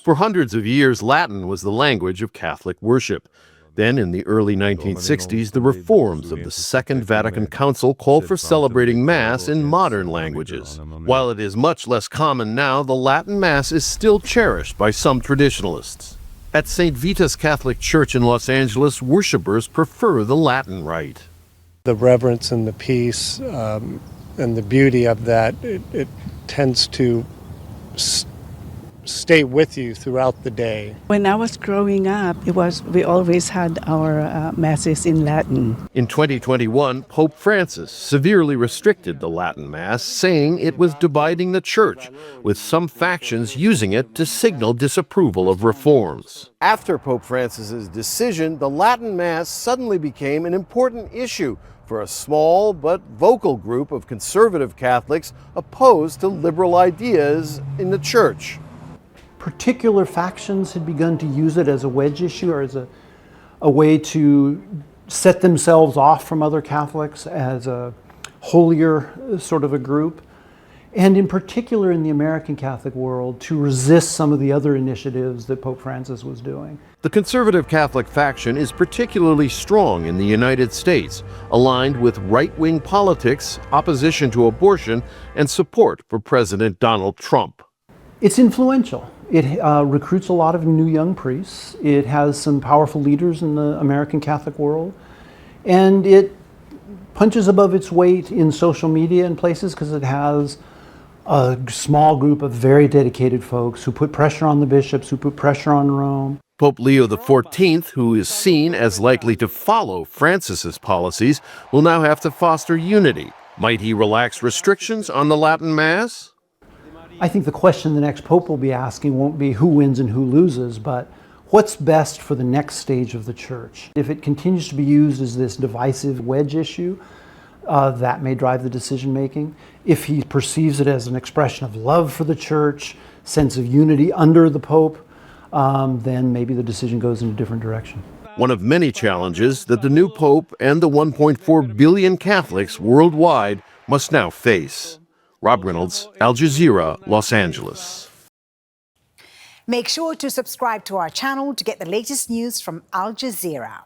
For hundreds of years, Latin was the language of Catholic worship. Then, in the early 1960s, the reforms of the Second Vatican Council called for celebrating Mass in modern languages. While it is much less common now, the Latin Mass is still cherished by some traditionalists. At St. Vita's Catholic Church in Los Angeles, worshipers prefer the Latin rite. The reverence and the peace and the beauty of that, it tends to stay with you throughout the day. When I was growing up, we always had our masses in Latin. In 2021, Pope Francis severely restricted the Latin Mass, saying it was dividing the Church, with some factions using it to signal disapproval of reforms. After Pope Francis's decision, the Latin Mass suddenly became an important issue for a small but vocal group of conservative Catholics opposed to liberal ideas in the Church. Particular factions had begun to use it as a wedge issue or as a way to set themselves off from other Catholics as a holier sort of a group, and in particular in the American Catholic world to resist some of the other initiatives that Pope Francis was doing. The conservative Catholic faction is particularly strong in the United States, aligned with right-wing politics, opposition to abortion, and support for President Donald Trump. It's influential. It recruits a lot of new young priests. It has some powerful leaders in the American Catholic world. And it punches above its weight in social media and places because it has a small group of very dedicated folks who put pressure on the bishops, who put pressure on Rome. Pope Leo XIV, who is seen as likely to follow Francis's policies, will now have to foster unity. Might he relax restrictions on the Latin Mass? I think the question the next pope will be asking won't be who wins and who loses, but what's best for the next stage of the Church? If it continues to be used as this divisive wedge issue, that may drive the decision making. If he perceives it as an expression of love for the Church, sense of unity under the Pope, then maybe the decision goes in a different direction. One of many challenges that the new Pope and the 1.4 billion Catholics worldwide must now face. Rob Reynolds, Al Jazeera, Los Angeles. Make sure to subscribe to our channel to get the latest news from Al Jazeera.